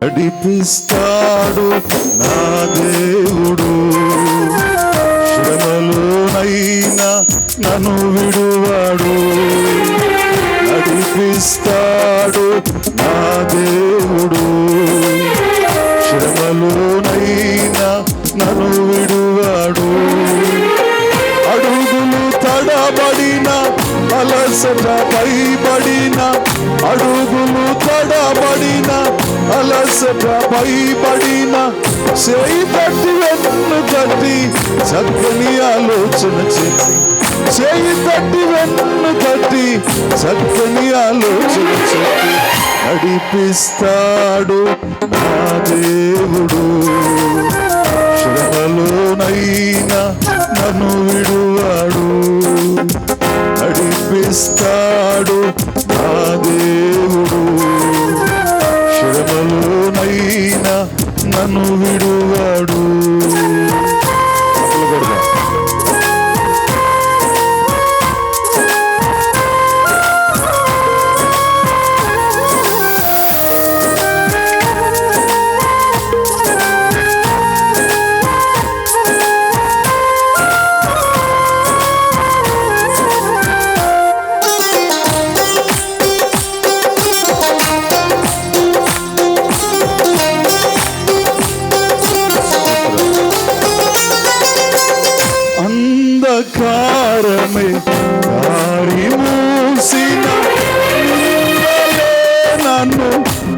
నడిపిస్తాడు నా దేవుడు, శ్రమలోనైనా నన్ను విడువాడు. నడిపిస్తాడు నా దేవుడు, శ్రమలోనైనా నన్ను విడువాడు. అడుగులు తడబడిన అలసట భయపడిన, అడుగులు తడబడిన అలసట భయపడిన, చేయి తట్టి వెన్ను తట్టి చక్కని ఆలోచన చెప్పి, చేయి తట్టి వెన్ను తట్టి చక్కని ఆలోచన చెప్పి నడిపిస్తాడు నా దేవుడు, శ్రమలోనైనా నన్ను విడువాడు. నడిపిస్తాడు నా దేవుడు, శ్రమలోనైనా నన్ను విడువాడు. అంధకారమే దారి మూసిన, నన్ను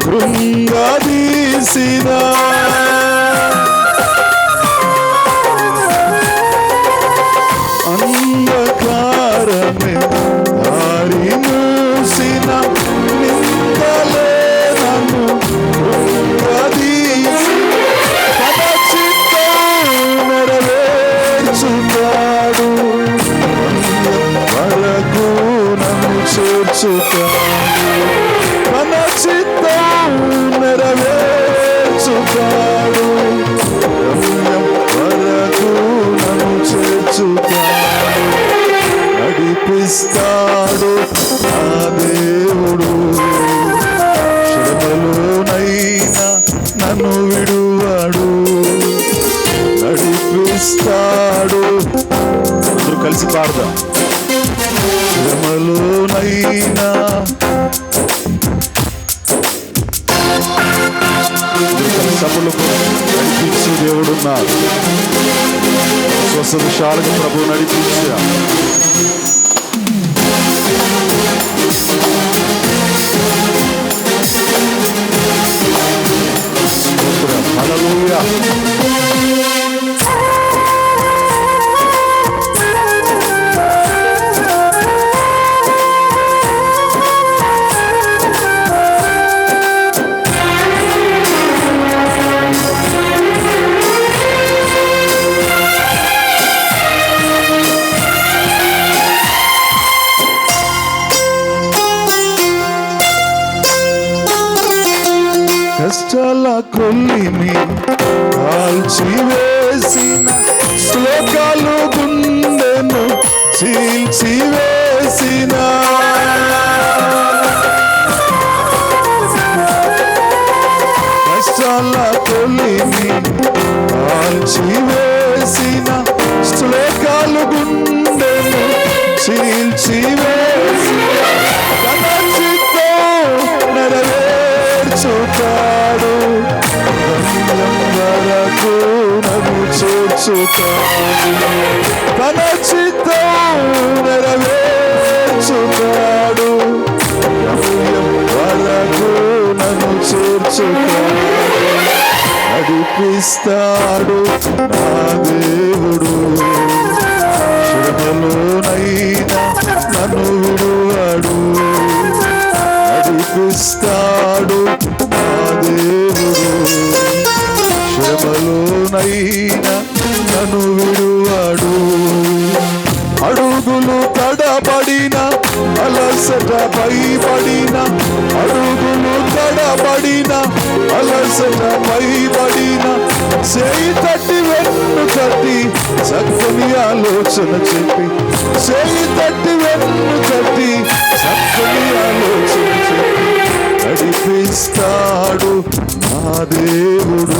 కృంగదీసిన, అంధకారమే దారి మూసిన, నిందలే నన్ను కృంగదీసిన, తన చిత్తం నెరవేర్చుతాడు, వరకు నన్ను చేర్చుతాడు. తన చిత్తం నెరవేర్చుతాడు, వరకు నన్ను చేర్చుతాడు. నడిపిస్తాడు నా దేవుడు, శ్రమలోనైనా నన్ను విడువాడు. నడిపిస్తాడు, అందరూ కలిసి పాడదాం. శ్రమలోనైనా సభలకు నడిపించే దేవుడున్నారు. స్వస్థ విషయాలకు ప్రభు నడిపించా. హల్లెలూయా. కష్టాల కొల్లిని కాల్చివేసిన, శ్లోకాలు గుండెను చీల్చివేసిన, కష్టాల కొల్లిని కాల్చివేసిన, శ్లోకాలు గుండెను చీల్చివేసిన, తన చిత్తం నెరవేర్చుతాడు, వరకు నన్ను చేర్చుతాడు. తన చిత్తం నెరవేర్చుతాడు, వరకు నన్ను చేర్చుతాడు. నడిపిస్తాడు నా దేవుడు, శ్రమలోనైనా నన్ను విడువాడు. నడిపిస్తాడు నా దేవుడు, శ్రమలోనైనా నన్ను విడువాడు. అడుగులు తడబడిన అలసట భయపడిన, అడుగులు తడబడిన అలసట భయపడిన, చేయి తట్టి వెన్ను తట్టి చక్కని ఆలోచన చెప్పి, చేయి తట్టి వెన్ను తట్టి చక్కని ఆలోచన చెప్పి నడిపిస్తాడు నా దేవుడు,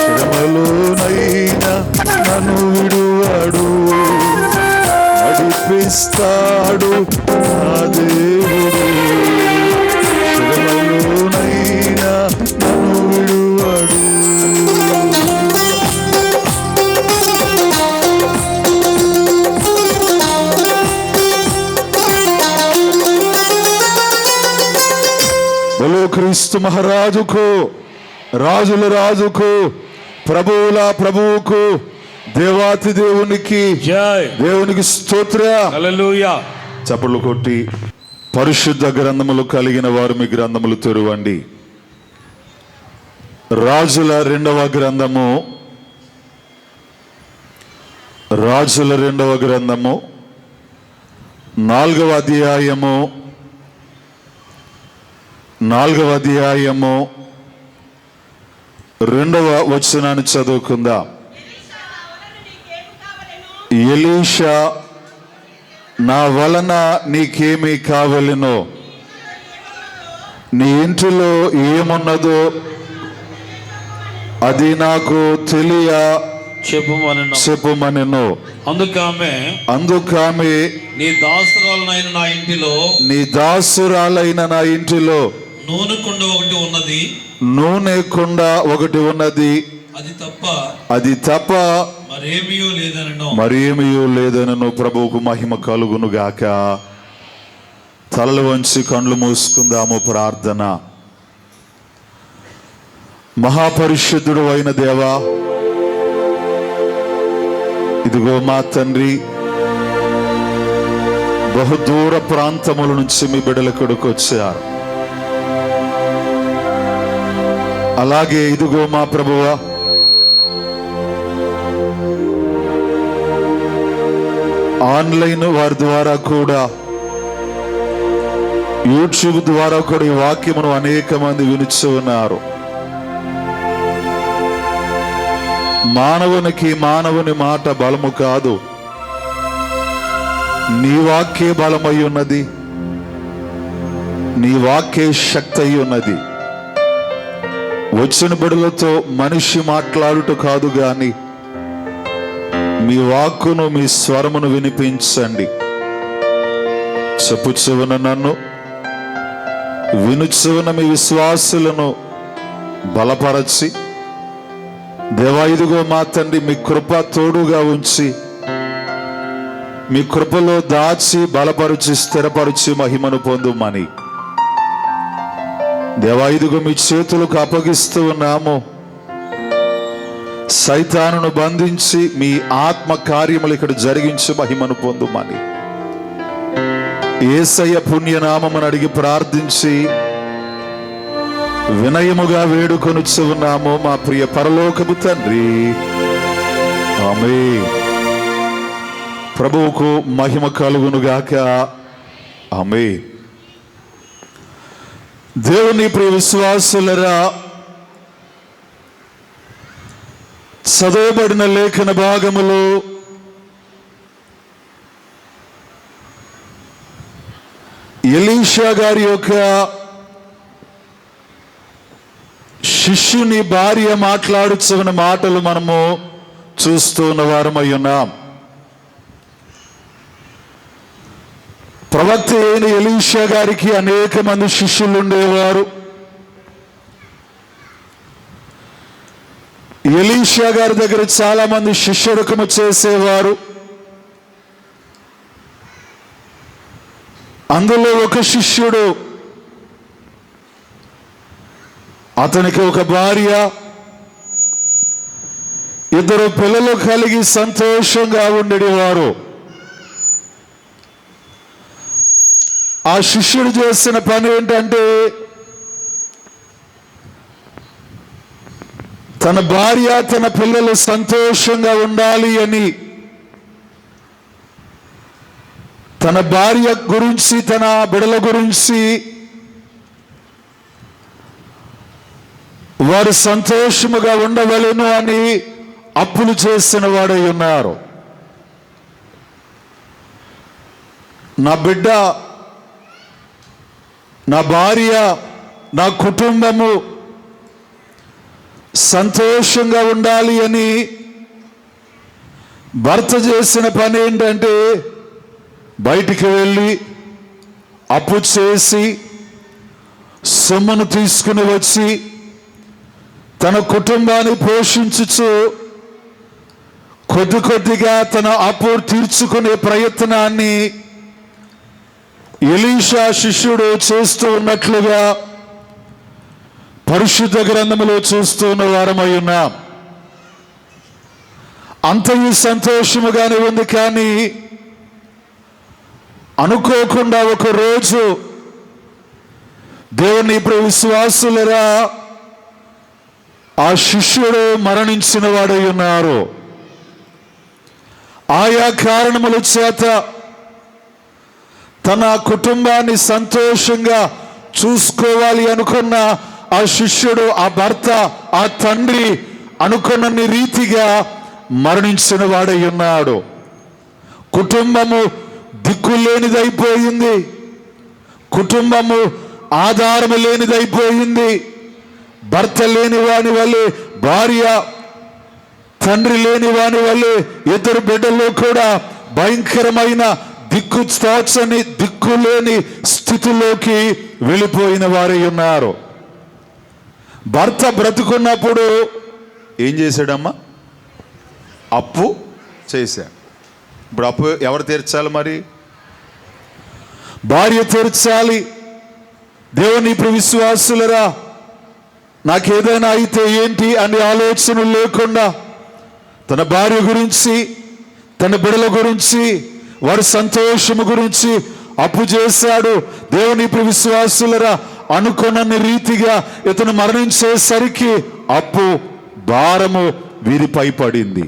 శ్రమలోనైనా నన్ను విడువాడు. నడిపిస్తాడు నా దేవుడు, శ్రమలోనైనా నన్ను విడువాడు. బలో క్రీస్తు మహారాజుకు, రాజుల రాజుకు, ప్రభువుల ప్రభువుకు, దేవాతి దేవునికి జై, దేవునికి స్తోత్ర. హల్లెలూయా. చప్పట్లు కొట్టి పరిశుద్ధ గ్రంథములు కలిగిన వారు మీ గ్రంథములు తెరవండి. రాజుల రెండవ గ్రంథము, రాజుల రెండవ గ్రంథము 4వ అధ్యాయము, 4వ అధ్యాయము 2వ వచనాన్ని చదువుకుందాం. ఎలీషా, నా వలన నీకేమి కావలెనో, నీ ఇంటిలో ఏమున్నదో అది నాకు తెలియ చెప్పుమనెను. అందుకామె నీ దాసురాలైన నా ఇంటిలో నూనె కుండ ఒకటి ఉన్నది, అది తప్ప మరేమియో లేదనను. ప్రభువుకు మహిమ కలుగును గాక. తలలు వంచి కళ్ళు మూసుకుందాము. ప్రార్థన. మహాపరిశుద్ధుడు అయిన దేవా, ఇదిగో మా తండ్రి, బహుదూర ప్రాంతముల నుంచి మీ బిడ్డల కొడుకు వచ్చారు. అలాగే ఇదిగో మా ప్రభువా, ఆన్లైన్ వారి ద్వారా కూడా, యూట్యూబ్ ద్వారా కూడా ఈ వాక్యమును అనేక మంది వినుచు ఉన్నారు. మానవుని మాట బలము కాదు, నీ వాక్యే బలమై ఉన్నది, నీ వాక్యే శక్తి అయి ఉన్నది. వచ్చిన బిడ్డలతో మనిషి మాట్లాడుట కాదు గాని మీ వాక్కును, మీ స్వరమును వినిపించండి. చెప్పుచున్న నన్ను, వినుచున్న మీ విశ్వాసులను బలపరచి, దేవా ఇదిగో మా తండ్రి, మీ కృప తోడుగా ఉంచి, మీ కృపలో దాచి బలపరిచి స్థిరపరిచి మహిమను పొందుమని దేవా ఇదిగో మీ చేతులకు అప్పగిస్తూ ఉన్నాము. సైతానును బంధించి మీ ఆత్మ కార్యములు ఇక్కడ జరిగించి మహిమను పొందుమని యేసయ్య పుణ్యనామమును అడిగి ప్రార్థించి వినయముగా వేడుకొనుచు ఉన్నాము మా ప్రియ పరలోకపు తండ్రి. ఆమేన్. ప్రభువుకు మహిమ కలుగునుగాక. ఆమేన్. దేవుని ప్రియ విశ్వాసులరా, చదవబడిన లేఖన భాగములు ఎలీషా గారి యొక్క శిష్యుని భార్య మాట్లాడుచున్న మాటలు మనము చూస్తూ ఉన్న వారమై ఉన్నాం. ప్రవక్త అయిన ఎలీషా గారికి అనేక మంది శిష్యులు ఉండేవారు. ఎలీషా గారి దగ్గర చాలా మంది శిష్యరకము చేసేవారు. అందులో ఒక శిష్యుడు, అతనికి ఒక భార్య, 2 పిల్లలు కలిగి సంతోషంగా ఉండేవారు. ఆ శిష్యుడు చేసిన పని ఏంటంటే, తన భార్య తన పిల్లలు సంతోషంగా ఉండాలి అని, తన భార్య గురించి, తన బిడ్డల గురించి వారు సంతోషముగా ఉండవలెను అని అప్పులు చేసిన వాడై ఉన్నారు. నా బిడ్డ నా భార్య, నా కుటుంబము సంతోషంగా ఉండాలి అని భర్త చేసిన పని ఏంటంటే బయటికి వెళ్ళి అప్పు చేసి సొమ్మును తీసుకుని వచ్చి తన కుటుంబాన్ని పోషించుచు కొద్ది కొద్దిగా తన అప్పు తీర్చుకునే ప్రయత్నాన్ని ఎలీషా శిష్యుడు చేస్తూ ఉన్నట్లుగా పరిశుద్ధ గ్రంథములో చూస్తూ ఉన్న వారమై ఉన్నాం. అంతయు సంతోషముగానే ఉంది. కానీ అనుకోకుండా ఒక రోజు దేవుని విశ్వాసులరా ఆ శిష్యుడు మరణించిన వాడై ఉన్నారు. ఆయా కారణముల చేత తన కుటుంబాన్ని సంతోషంగా చూసుకోవాలి అనుకున్న ఆ శిష్యుడు, ఆ భర్త, ఆ తండ్రి అనుకున్న రీతిగా మరణించిన వాడై ఉన్నాడు. కుటుంబము దిక్కులేనిదైపోయింది. కుటుంబము ఆధారము లేనిదైపోయింది. భర్త లేని వాని వల్లే భార్య, తండ్రి లేని వాని వల్లే ఇద్దరు బిడ్డల్లో కూడా భయంకరమైన దిక్కులేని స్థితిలోకి వెళ్ళిపోయిన వారై ఉన్నారు. భర్త బ్రతుకున్నప్పుడు ఏం చేశాడమ్మా? అప్పు చేశాడు. ఇప్పుడు అప్పు ఎవరు తీర్చాలి? మరి భార్య తీర్చాలి. దేవుని విశ్వాసులరా, నాకేదైనా అయితే ఏంటి అనే ఆలోచన లేకుండా తన భార్య గురించి, తన బిడ్డల గురించి, వారి సంతోషము గురించి అప్పు చేశాడు. దేవుని విశ్వాసులరా, అనుకున్న రీతిగా ఇతను మరణించేసరికి అప్పు భారము వీరిపై పడింది.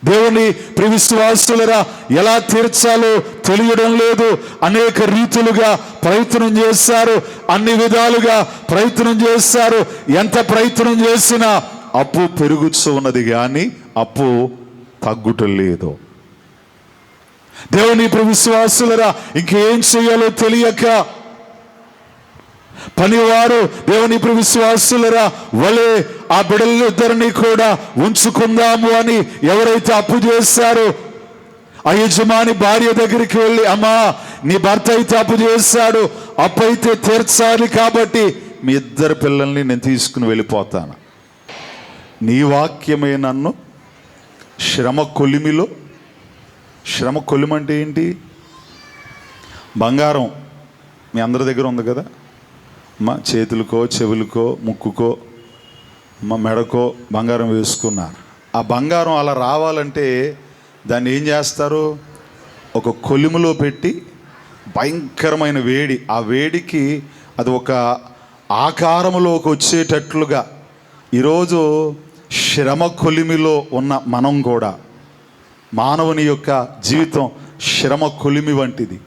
దేవుని విశ్వాసులరా, ఎలా తీర్చాలో తెలియడం లేదు. అనేక రీతులుగా ప్రయత్నం చేశారు, అన్ని విధాలుగా ప్రయత్నం చేశారు. ఎంత ప్రయత్నం చేసినా అప్పు పెరుగుతూ ఉన్నది కానీ అప్పు తగ్గుటం లేదు. దేవుని విశ్వాసులరా, ఇంకేం చేయాలో తెలియక పనివారు దేవుని విశ్వాసులరా వలే ఆ బిడ్డలిద్దరిని కూడా ఉంచుకుందాము అని ఎవరైతే అప్పు చేశారో ఆ యజమాని భార్య దగ్గరికి వెళ్ళి, అమ్మా, నీ భర్త అయితే అప్పు చేశాడు, అప్పు అయితే తీర్చాలి, కాబట్టి మీ ఇద్దరు పిల్లల్ని నేను తీసుకుని వెళ్ళిపోతాను. నీ వాక్యమే నన్ను శ్రమ కొలిమిలో, శ్రమ కొలిమంటే ఏంటి? బంగారం మీ అందరి దగ్గర ఉంది కదా, మా చేతులకో, చెవులకో, ముక్కుకో, మా మెడకో బంగారం వేసుకున్నారు. ఆ బంగారం అలా రావాలంటే దాన్ని ఏం చేస్తారు? ఒక కొలిమిలో పెట్టి భయంకరమైన వేడి, ఆ వేడికి అది ఒక ఆకారములోకి వచ్చేటట్లుగా. ఈరోజు శ్రమ కొలిమిలో ఉన్న మనం కూడా, మానవుని యొక్క జీవితం శ్రమ కొలిమి వంటిది.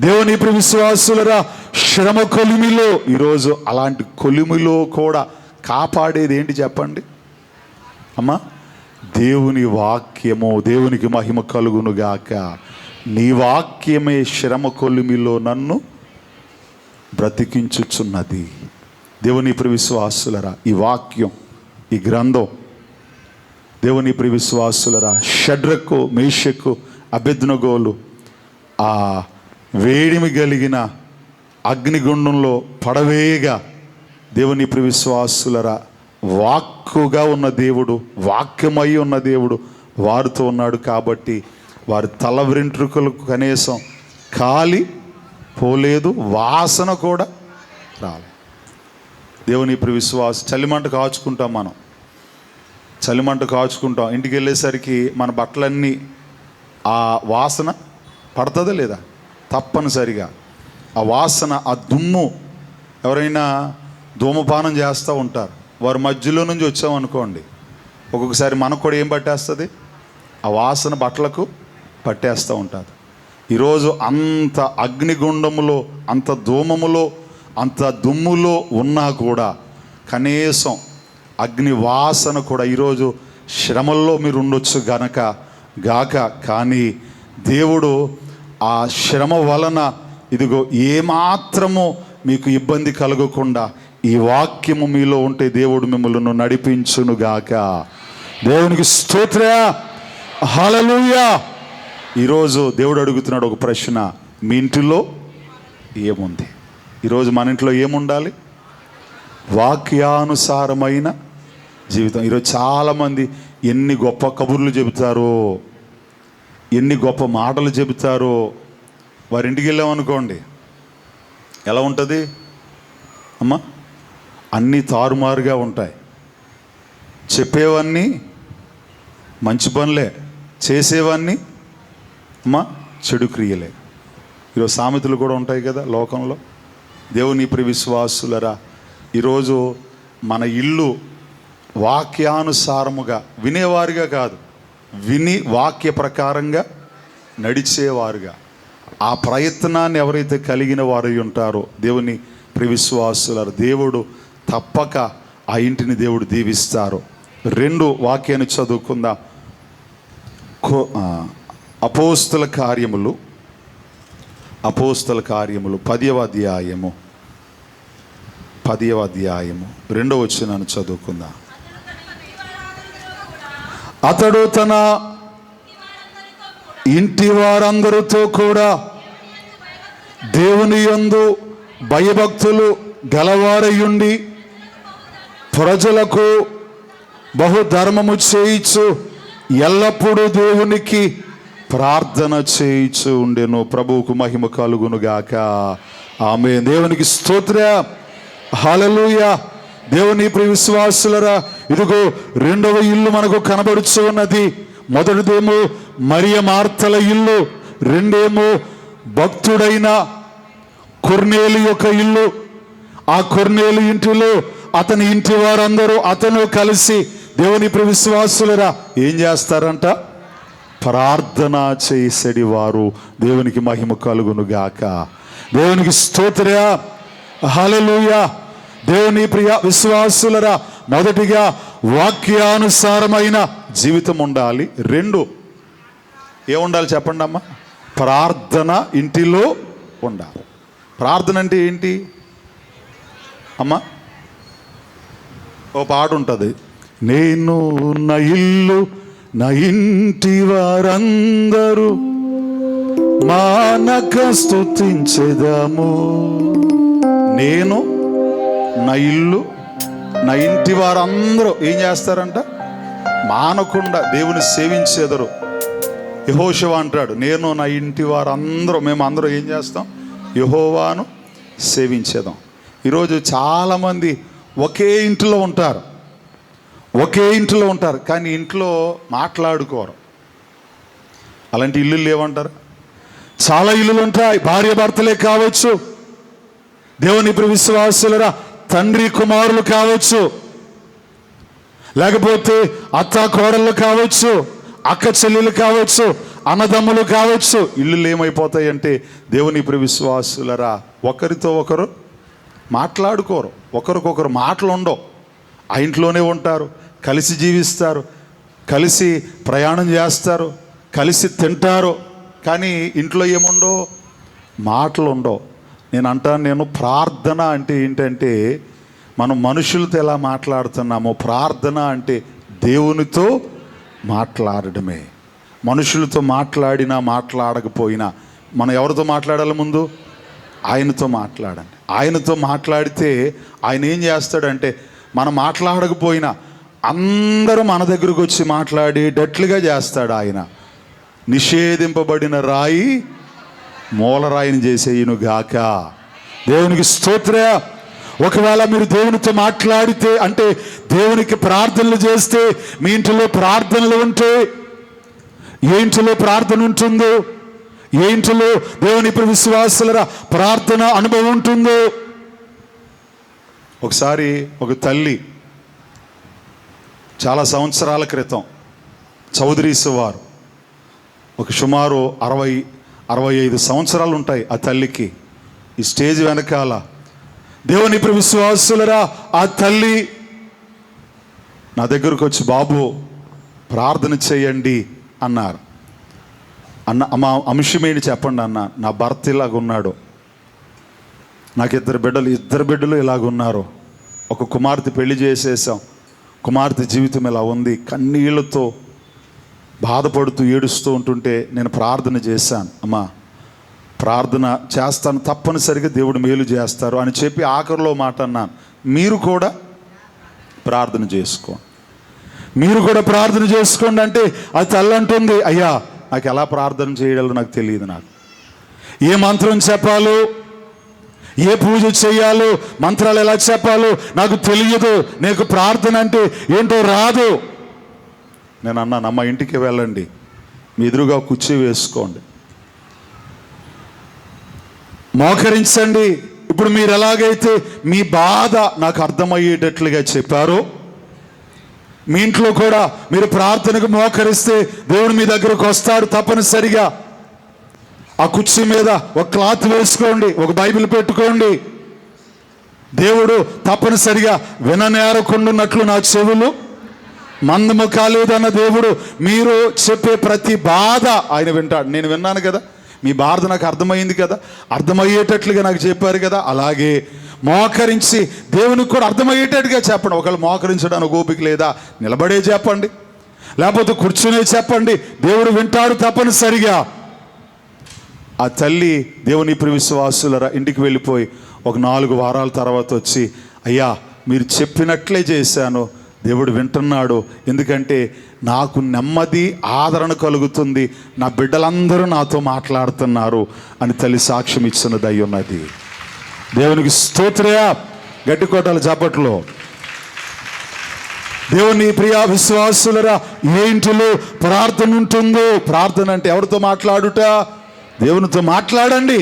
దేవుని విశ్వాసులరా, శ్రమ కొలిమిలో ఈరోజు అలాంటి కొలిమిలో కూడా కాపాడేది ఏంటి చెప్పండి అమ్మా? దేవుని వాక్యము. దేవునికి మహిమ కలుగునుగాక. నీ వాక్యమే శ్రమ కొలిమిలో నన్ను బ్రతికించుచున్నది. దేవుని విశ్వాసులరా, ఈ వాక్యం, ఈ గ్రంథం దేవుని విశ్వాసులరా, షడ్రకు, మేషకు, అబేద్నెగోలు ఆ వేడిమి కలిగిన అగ్నిగుండంలో పడవేయగా దేవుని విశ్వాసులరా, వాక్కుగా ఉన్న దేవుడు, వాక్యమై ఉన్న దేవుడు వారితో ఉన్నాడు. కాబట్టి వారి తల వెంట్రుకలకు కనీసం కాలి పోలేదు, వాసన కూడా రాలేదు. దేవుని విశ్వాసం. చలిమంట కాచుకుంటాం మనం, చలిమంట కాచుకుంటాం. ఇంటికి వెళ్ళేసరికి మన బట్టలన్నీ ఆ వాసన పడుతుందా లేదా? తప్పనిసరిగా ఆ వాసన, ఆ దుమ్ము. ఎవరైనా ధూమపానం చేస్తూ ఉంటారు, వారి మధ్యలో నుంచి వచ్చామనుకోండి, ఒక్కొక్కసారి మనకు కూడా ఏం పట్టేస్తుంది? ఆ వాసన బట్టలకు పట్టేస్తూ ఉంటుంది. ఈరోజు అంత అగ్నిగుండములో, అంత ధూమములో, అంత దుమ్ములో ఉన్నా కూడా కనీసం అగ్ని వాసన కూడా, ఈరోజు శ్రమల్లో మీరు ఉండొచ్చు గాక కానీ దేవుడు ఆ శ్రమ వలన ఇదిగో ఏమాత్రము మీకు ఇబ్బంది కలగకుండా ఈ వాక్యము మీలో ఉంటే దేవుడు మిమ్మల్ని నడిపించునుగాక. దేవునికి స్తోత్ర, హల్లెలూయా. ఈరోజు దేవుడు అడుగుతున్నాడు ఒక ప్రశ్న, మీ ఇంటిలో ఏముంది? ఈరోజు మన ఇంట్లో ఏముండాలి? వాక్యానుసారమైన జీవితం. ఈరోజు చాలామంది ఎన్ని గొప్ప కబుర్లు చెబుతారో, ఎన్ని గొప్ప మాటలు చెబుతారో, వారింటికి వెళ్ళామనుకోండి ఎలా ఉంటుంది అమ్మా? అన్నీ తారుమారుగా ఉంటాయి. చెప్పేవన్నీ మంచి పనులే, చేసేవన్నీ అమ్మా చెడు క్రియలే. ఈరోజు సామెతలు కూడా ఉంటాయి కదా లోకంలో. దేవుని ప్రియ విశ్వాసులరా, ఈరోజు మన ఇల్లు వాక్యానుసారముగా వినేవారుగా కాదు, విని వాక్య ప్రకారంగా నడిచేవారుగా ఆ ప్రయత్నాన్ని ఎవరైతే కలిగిన వారు ఉంటారో దేవుని ప్రియ విశ్వాసులారా, దేవుడు తప్పక ఆ ఇంటిని దేవుడు దీవిస్తారు. 2 వాక్యాన్ని చదువుకుందాం. అపోస్తల కార్యములు 10వ అధ్యాయము 2వ వచనాన్ని చదువుకుందాం. అతడు తన ఇంటి వారందరితో కూడా దేవుని యందు భయభక్తులు గలవారయుండి ప్రజలకు బహుధర్మము చేయిచు ఎల్లప్పుడూ దేవునికి ప్రార్థన చేయిచు ఉండెను. ప్రభువుకు మహిమ కలుగునుగాక. ఆమేన్. దేవునికి స్తోత్ర, హల్లెలూయా. దేవుని ప్రియ విశ్వాసులరా, ఇదిగో 2వ ఇల్లు మనకు కనబడుచు ఉన్నది. మొదటిదేమో మరియ మార్తల ఇల్లు, 2 భక్తుడైన కొర్నేలు యొక్క ఇల్లు. ఆ కొర్నేలు ఇంటిలో అతని ఇంటి వారందరూ అతను కలిసి దేవుని ప్రియ విశ్వాసులరా ఏం చేస్తారంట? ప్రార్థన చేసేడి వారు. దేవునికి మహిమ కలుగునుగాక. దేవునికి స్తోత్ర, హల్లెలూయా. దేవుని ప్రియ విశ్వాసులరా, మొదటిగా వాక్యానుసారమైన జీవితం ఉండాలి. 2 ఏముండాలి చెప్పండి అమ్మా? ప్రార్థన ఇంటిలో ఉండాలి. ప్రార్థన అంటే ఏంటి అమ్మా? ఓ పాట ఉంటుంది, నేను నా ఇల్లు నా ఇంటి వారందరూ మానక స్తుతించెదము. నేను నా ఇల్లు నా ఇంటి వారందరూ ఏం చేస్తారంట? మానకుండా దేవుని సేవించేదరు. యెహోషువ అంటాడు, నేను నా ఇంటి వారందరూ, మేము అందరూ ఏం చేస్తాం? యెహోవాను సేవించేదాం. ఈరోజు చాలామంది ఒకే ఇంట్లో ఉంటారు, కానీ ఇంట్లో మాట్లాడుకోరు. అలాంటి ఇల్లు లేవంటారు. చాలా ఇల్లులు ఉంటాయి, భార్య భర్తలే కావచ్చు, దేవుని ప్రియ విశ్వాసులరా తండ్రి కుమారులు కావచ్చు, లేకపోతే అత్త కోడళ్ళు కావచ్చు, అక్క చెల్లెలు కావచ్చు, అన్నదమ్ములు కావచ్చు. ఇల్లులు ఏమైపోతాయి అంటే దేవుని ప్రియ విశ్వాసులరా ఒకరితో ఒకరు మాట్లాడుకోరు, ఒకరికొకరు మాటలు ఉండవు. ఆ ఇంట్లోనే ఉంటారు, కలిసి జీవిస్తారు, కలిసి ప్రయాణం చేస్తారు, కలిసి తింటారు, కానీ ఇంట్లో ఏముండవు? మాటలు ఉండవు. నేను ప్రార్థన అంటే ఏంటంటే మనం మనుషులతో ఎలా మాట్లాడుతున్నామో ప్రార్థన అంటే దేవునితో మాట్లాడడమే. మనుషులతో మాట్లాడినా మాట్లాడకపోయినా మనం ఎవరితో మాట్లాడాలి? ముందు ఆయనతో మాట్లాడండి. ఆయనతో మాట్లాడితే ఆయన ఏం చేస్తాడంటే మనం మాట్లాడకపోయినా అందరూ మన దగ్గరకు వచ్చి మాట్లాడేటట్లుగా చేస్తాడు. ఆయన నిషేధింపబడిన రాయి మూలరాయిని చేసేయును గాక. దేవునికి స్తోత్ర. ఒకవేళ మీరు దేవునితో మాట్లాడితే అంటే దేవునికి ప్రార్థనలు చేస్తే, మీ ఇంటిలో ప్రార్థనలు ఉంటే, ఏ ఇంటిలో ప్రార్థన ఉంటుందో, ఏ ఇంటిలో దేవుని ప్రియ విశ్వాసుల ప్రార్థన అనుభవం ఉంటుందో. ఒకసారి ఒక తల్లి చాలా సంవత్సరాల క్రితం చౌదరీస్ వారు, ఒక సుమారు 60-65 సంవత్సరాలు ఉంటాయి ఆ తల్లికి. ఈ స్టేజ్ వెనకాల దేవుని ప్రియ విశ్వాసులరా ఆ తల్లి నా దగ్గరకు వచ్చి, బాబు ప్రార్థన చేయండి అన్నారు. అమ్మ అంశమేంటి చెప్పండి అన్న. నా భర్త ఇలాగున్నాడు, నాకు ఇద్దరు బిడ్డలు ఇలాగున్నారు. ఒక కుమార్తె పెళ్లి చేసేసాం. కుమార్తె జీవితం ఇలా ఉంది. కన్నీళ్లతో బాధపడుతూ ఏడుస్తూ ఉంటుంటే నేను ప్రార్థన చేశాను. అమ్మా, ప్రార్థన చేస్తాను, తప్పనిసరిగా దేవుడు మేలు చేస్తారు అని చెప్పి ఆఖరిలో మాట అన్నాను, మీరు కూడా ప్రార్థన చేసుకోండి, మీరు కూడా ప్రార్థన చేసుకోండి అంటే అది తల్లి అంటుంది, అయ్యా నాకు ఎలా ప్రార్థన చేయాలో నాకు తెలియదు, నాకు ఏ మంత్రం చెప్పాలో, ఏ పూజ చేయాలో, మంత్రాలు ఎలా చెప్పాలో నాకు తెలియదు, నీకు ప్రార్థన అంటే ఏంటో రాదు. నేను అన్నాను, అమ్మ ఇంటికి వెళ్ళండి, మీ ఎదురుగా కుర్చీ వేసుకోండి, మోకరించండి. ఇప్పుడు మీరు ఎలాగైతే మీ బాధ నాకు అర్థమయ్యేటట్లుగా చెప్పారో, మీ ఇంట్లో కూడా మీరు ప్రార్థనకు మోకరిస్తే దేవుడు మీ దగ్గరకు వస్తాడు తప్పనిసరిగా. ఆ కుర్చీ మీద ఒక క్లాత్ వేసుకోండి, ఒక బైబిల్ పెట్టుకోండి. దేవుడు తప్పనిసరిగా విననేరకుండున్నట్లు నా చెవులు మందము కాలేదన్న దేవుడు మీరు చెప్పే ప్రతి బాధ ఆయన వింటాడు. నేను విన్నాను కదా, మీ బాధ నాకు అర్థమైంది కదా, అర్థమయ్యేటట్లుగా నాకు చెప్పారు కదా. అలాగే మోకరించి దేవునికి కూడా అర్థమయ్యేటట్టుగా చెప్పండి. ఒకవేళ మోకరించడానికి ఓపిక లేదా, నిలబడే చెప్పండి, లేకపోతే కూర్చునే చెప్పండి, దేవుడు వింటాడు తప్పనిసరిగా. ఆ తల్లి దేవుని ప్రియ విశ్వాసులరా ఇంటికి వెళ్ళిపోయి ఒక 4 వారాల తర్వాత వచ్చి, అయ్యా మీరు చెప్పినట్లే చేశాను, దేవుడు వింటున్నాడు, ఎందుకంటే నాకు నెమ్మది ఆదరణ కలుగుతుంది, నా బిడ్డలందరూ నాతో మాట్లాడుతున్నారు అని తల్లి సాక్ష్యం ఇచ్చినది అయి ఉన్నది. దేవునికి స్తోత్రయా. గట్టి కోటల చప్పట్లో. దేవుని ప్రియా విశ్వాసులరా, ఏ ఇంటిలో ప్రార్థన ఉంటుందో, ప్రార్థన అంటే ఎవరితో మాట్లాడుట, దేవునితో మాట్లాడండి.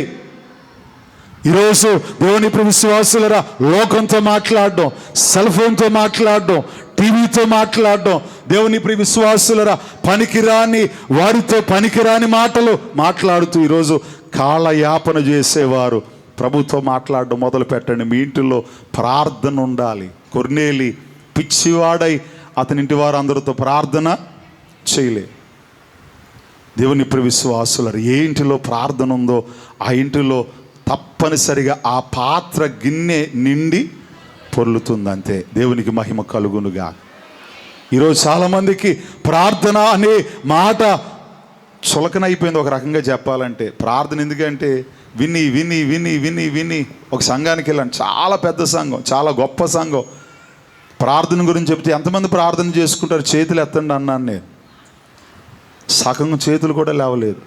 ఈరోజు దేవుని ప్రియ విశ్వాసులరా, లోకంతో మాట్లాడడం, సెల్ ఫోన్తో మాట్లాడడం, టీవీతో మాట్లాడడం, దేవుని ప్రియ విశ్వాసులరా పనికిరాని వారితో పనికిరాని మాటలు మాట్లాడుతూ ఈరోజు కాలయాపన చేసేవారు ప్రభుతో మాట్లాడడం మొదలు పెట్టండి. మీ ఇంటిలో ప్రార్థన ఉండాలి. కొర్నేలి పిచ్చివాడై అతని ఇంటి వారు అందరితో ప్రార్థన చేయలే. దేవుని ప్రియ విశ్వాసులరా, ఏ ఇంటిలో ప్రార్థన ఉందో ఆ ఇంటిలో తప్పనిసరిగా ఆ పాత్ర గిన్నె నిండి పొర్లుతుంది. అంతే. దేవునికి మహిమ కలుగునుగా. ఈరోజు చాలామందికి ప్రార్థన అనే మాట చులకనైపోయింది ఒక రకంగా చెప్పాలంటే. ప్రార్థన ఎందుకంటే విని విని విని విని విని ఒక సంఘానికి వెళ్ళాను, చాలా పెద్ద సంఘం, చాలా గొప్ప సంఘం. ప్రార్థన గురించి చెప్తే ఎంతమంది ప్రార్థన చేసుకుంటారు చేతులు ఎత్తండి అన్నాను నేను. సగం చేతులు కూడా లేవలేదు.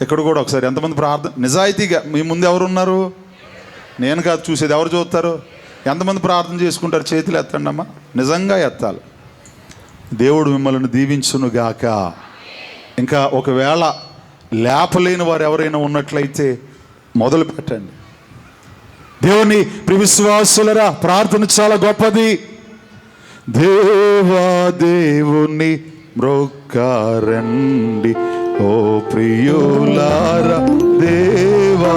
ఇక్కడ కూడా ఒకసారి ఎంతమంది ప్రార్థన నిజాయితీగా మీ ముందు ఎవరు ఉన్నారు, నేను కాదు చూసేది, ఎవరు చూస్తారు, ఎంతమంది ప్రార్థన చేసుకుంటారు చేతులు ఎత్తండి అమ్మా. నిజంగా ఎత్తాలి. దేవుడు మిమ్మల్ని దీవించునుగాక. ఇంకా ఒకవేళ లేపలేని వారు ఎవరైనా ఉన్నట్లయితే మొదలు పెట్టండి. దేవుని ప్రియ విశ్వాసులరా, ప్రార్థన చాలా గొప్పది. దేవా దేవుని మ్రొక్కరండి ఓ ప్రియులారా, దేవా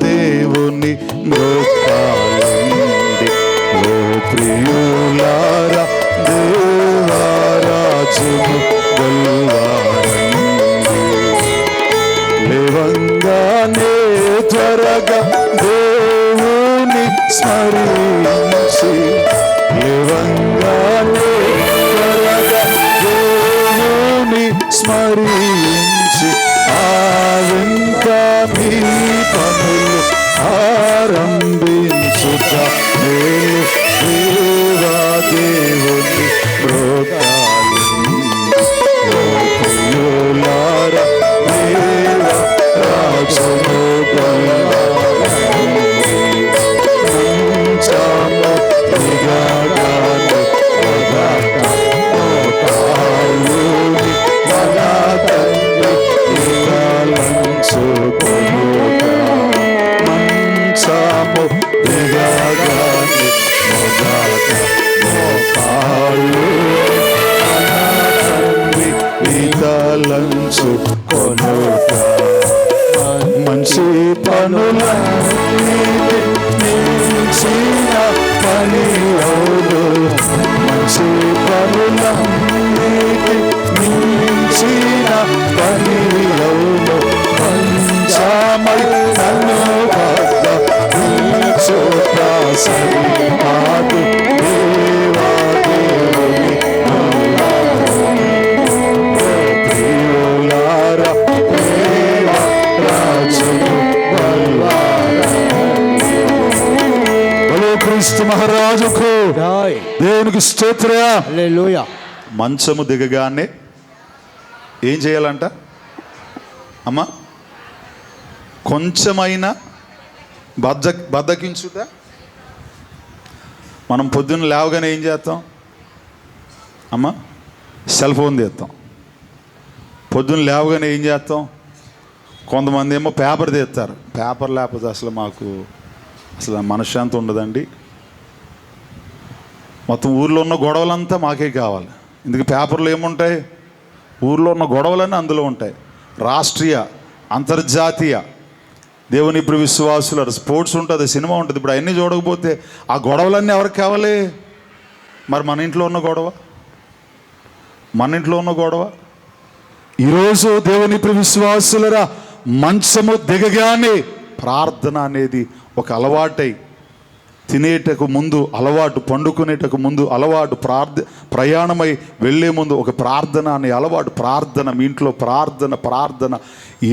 దేవుని మ్రొక్కాలండి ఓ ప్రియులారా, దేవరాజును గొల్వారండి. లేవంగానే త్వరగా దేవుని స్మరించి, లేవంగానే త్వరగా దేవుని స్మరించి, ఇంకా మీ పనులు ఆరంభించుట మేలు. దేవా దేవుని మ్రొక్కాలండి ఓ ప్రియులారా, దేవా రాజును గొల్వారండి. మంచము దిగగానే మొదట మోకాళ్ళుని మన తండ్రి తలంచుకొనుట. మంచము దిగగానే మొదట మోకాళ్ళుని మన తండ్రి తలంచుకొనుట. మంచి పనులన్నిటిని మించిన పని అవును, మంచి పనులన్నిటిని నిలిచిన పనిలోను పంచమై నన్ను భద్ర చోట సరిపాటు దేవా దేవుని ప్రియులారా దేవా రాజును క్రీస్తు మహారాజుకు దేవునికి స్తోత్ర. హల్లెలూయా. మంచము దిగగానే ఏం చేయాలంట అమ్మా? కొంచెమైనా బద్దకించుట. మనం పొద్దున్న లేవగానే ఏం చేస్తాం అమ్మా? సెల్ ఫోన్ తీస్తాం. పొద్దున్న లేవగానే ఏం చేస్తాం? కొంతమంది ఏమో పేపర్ తీస్తారు. పేపర్ లేకపోతే అసలు మనశ్శాంతి ఉండదండి. మొత్తం ఊర్లో ఉన్న గొడవలంతా మాకే కావాలి. ఇందుకు పేపర్లో ఏముంటాయి? ఊర్లో ఉన్న గొడవలన్నీ అందులో ఉంటాయి. రాష్ట్రీయ, అంతర్జాతీయ, దేవుని ఇప్పుడు విశ్వాసులు, స్పోర్ట్స్ ఉంటుంది, సినిమా ఉంటుంది. ఇప్పుడు అవన్నీ చూడకపోతే ఆ గొడవలన్నీ ఎవరికి కావాలి? మరి మన ఇంట్లో ఉన్న గొడవ ఈరోజు దేవుని ఇప్పుడు విశ్వాసులరా మంచము దిగగానే ప్రార్థన అనేది ఒక అలవాటై, తినేటకు ముందు అలవాటు, పండుకునేటకు ముందు అలవాటు, ప్రయాణమై వెళ్ళే ముందు ఒక ప్రార్థన అనే అలవాటు. ప్రార్థన, మీ ఇంట్లో ప్రార్థన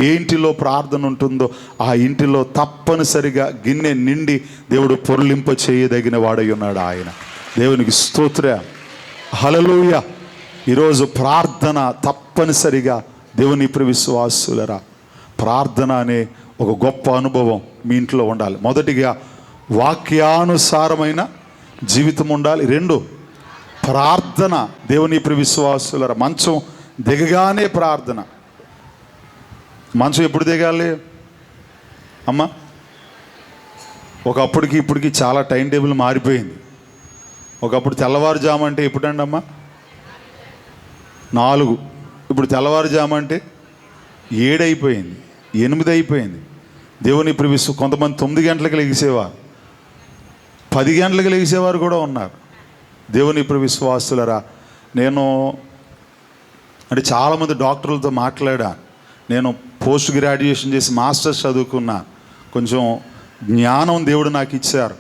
ఏ ఇంటిలో ప్రార్థన ఉంటుందో ఆ ఇంటిలో తప్పనిసరిగా గిన్నె నిండి దేవుడు పొర్లింప చేయదగిన వాడై ఉన్నాడు ఆయన. దేవునికి స్తోత్ర. హల్లెలూయా. ఈరోజు ప్రార్థన తప్పనిసరిగా దేవుని ప్రియ విశ్వాసులరా, ప్రార్థన అనే ఒక గొప్ప అనుభవం మీ ఇంట్లో ఉండాలి. మొదటిగా వాక్యానుసారమైన జీవితం ఉండాలి. 2 ప్రార్థన. దేవుని ప్రియ విశ్వాసులరా, మంచం దిగగానే ప్రార్థన. మంచం ఎప్పుడు దిగాలి అమ్మా? ఒకప్పటికి ఇప్పటికి చాలా టైం టేబుల్ మారిపోయింది. ఒకప్పుడు తెల్లవారుజాము అంటే ఎప్పుడండి అమ్మా? 4. ఇప్పుడు తెల్లవారుజాము అంటే 7 అయిపోయింది, 8 అయిపోయింది. దేవుని ప్రియ కొంతమంది 9 గంటలకు లెగిసేవారు, 10 గంటలకు లెగిసేవారు కూడా ఉన్నారు. దేవుని ప్రియ విశ్వాసులరా, నేను అంటే చాలామంది డాక్టర్లతో మాట్లాడా. నేను పోస్ట్ గ్రాడ్యుయేషన్ చేసి మాస్టర్స్ చదువుకున్నా. కొంచెం జ్ఞానం దేవుడు నాకు ఇచ్చారు.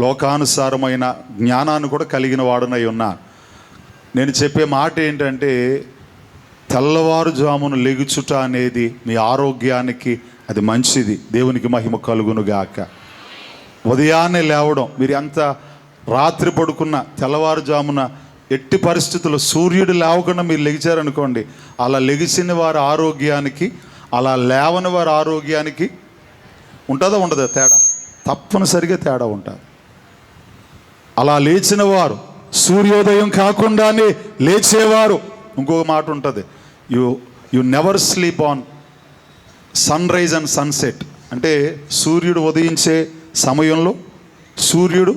లోకానుసారమైన జ్ఞానాన్ని కూడా కలిగిన వాడునై ఉన్నా. నేను చెప్పే మాట ఏంటంటే, తెల్లవారుజామును లెగుచుట అనేది మీ ఆరోగ్యానికి అది మంచిది. దేవునికి మహిమ కలుగునుగాక. ఉదయాన్నే లేవడం, మీరు ఎంత రాత్రి పడుకున్న తెల్లవారుజామున ఎట్టి పరిస్థితుల్లో సూర్యుడు లేవకుండా మీరు లెగిచారనుకోండి, అలా లెగిసిన వారి ఆరోగ్యానికి, అలా లేవని వారి ఆరోగ్యానికి ఉంటుందా ఉండదా తేడా? తప్పనిసరిగా తేడా ఉంటుంది. అలా లేచిన వారు, సూర్యోదయం కాకుండానే లేచేవారు, ఇంకొక మాట ఉంటుంది, you never sleep on sunrise and sunset. అంటే సూర్యుడు ఉదయించే సమయంలో, సూర్యుడు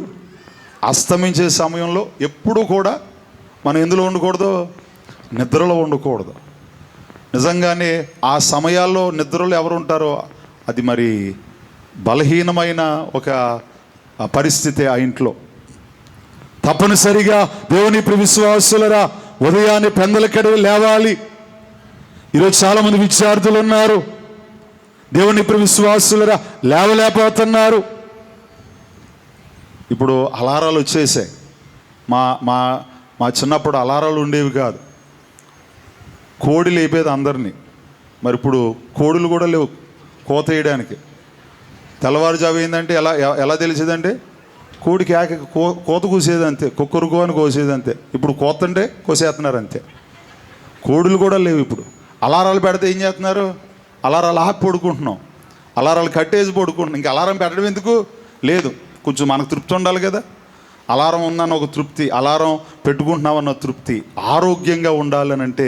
అస్తమించే సమయంలో ఎప్పుడూ కూడా మనం ఎందులో ఉండకూడదు? నిద్రలో ఉండకూడదు. నిజంగానే ఆ సమయాల్లో నిద్రలో ఎవరు ఉంటారో అది మరి బలహీనమైన ఒక పరిస్థితి ఆ ఇంట్లో. తప్పనిసరిగా దేవుని ప్రియ విశ్వాసులరా, ఉదయాన్నే పెందలకడే లేవాలి. ఈరోజు చాలామంది విద్యార్థులు ఉన్నారు, దేవుని ప్రియ విశ్వాసులరా లేవలేకపోతున్నారు. ఇప్పుడు అలారాలు వచ్చేసాయి. మా చిన్నప్పుడు అలారాలు ఉండేవి కాదు. కోడి లేపేది అందరినీ. మరి ఇప్పుడు కోడులు కూడా లేవు కోత వేయడానికి. తెల్లవారుజాము ఏంటంటే ఎలా తెలిసేదంటే, కోడికి కోత కూసేది అంతే, కుక్కరుకో అని కోసేది అంతే. ఇప్పుడు కోత అంటే కోసేస్తున్నారు అంతే. కోడులు కూడా లేవు ఇప్పుడు. అలారాలు పెడితే ఏం చేస్తున్నారు? అలారాలు ఆపి పడుకుంటున్నాం, అలారాలు కట్టేసి పడుకుంటున్నాం. ఇంకా అలారం పెట్టడం ఎందుకు? లేదు, కొంచెం మనకు తృప్తి ఉండాలి కదా. అలారం ఉందన్న ఒక తృప్తి, అలారం పెట్టుకుంటున్నామన్న తృప్తి. ఆరోగ్యంగా ఉండాలని అంటే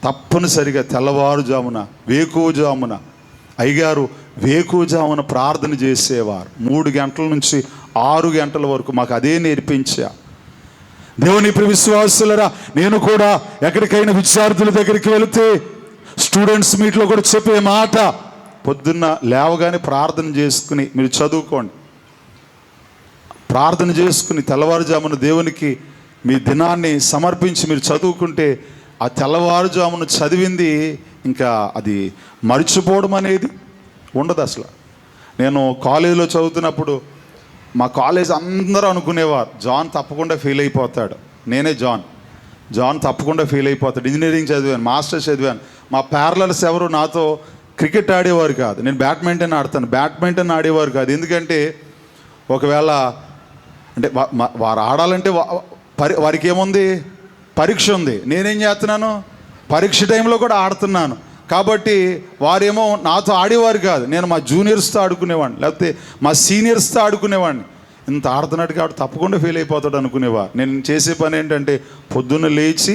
తప్పనిసరిగా తెల్లవారుజామున, వేకువజామున, అయ్యగారు వేకువజామున ప్రార్థన చేసేవారు. 3 గంటల నుంచి 6 గంటల వరకు మాకు అదే నేర్పించా. దేవుని ప్రియ విశ్వాసులరా, నేను కూడా ఎక్కడికైనా విద్యార్థుల దగ్గరికి వెళితే స్టూడెంట్స్ మీట్లో కూడా చెప్పే మాట, పొద్దున్న లేవగానే ప్రార్థన చేసుకుని మీరు చదువుకోండి. ప్రార్థన చేసుకుని తెల్లవారుజామున దేవునికి మీ దినాన్ని సమర్పించి మీరు చదువుకుంటే ఆ తెల్లవారుజామును చదివింది ఇంకా అది మర్చిపోవడం అనేది ఉండదు అసలు. నేను కాలేజీలో చదువుతున్నప్పుడు మా కాలేజ్ అందరూ అనుకునేవారు, జాన్ తప్పకుండా ఫెయిల్ అయిపోతాడు. నేనే జాన్ తప్పకుండా ఫెయిల్ అయిపోతాడు. ఇంజనీరింగ్ చదివాను, మాస్టర్స్ చదివాను. మా ప్యారలర్స్ ఎవరు నాతో క్రికెట్ ఆడేవారు కాదు, నేను బ్యాడ్మింటన్ ఆడేవారు కాదు. ఎందుకంటే ఒకవేళ అంటే వారు ఆడాలంటే వారికి ఏముంది, పరీక్ష ఉంది. నేనేం చేస్తున్నాను, పరీక్ష టైంలో కూడా ఆడుతున్నాను. కాబట్టి వారేమో నాతో ఆడేవారు కాదు, నేను మా జూనియర్స్తో ఆడుకునేవాడిని, లేకపోతే మా సీనియర్స్తో ఆడుకునేవాడిని. ఇంత ఆడుతున్నట్టు కాబట్టి తప్పకుండా ఫెయిల్ అయిపోతాడు అనుకునేవారు. నేను చేసే పని ఏంటంటే పొద్దున్న లేచి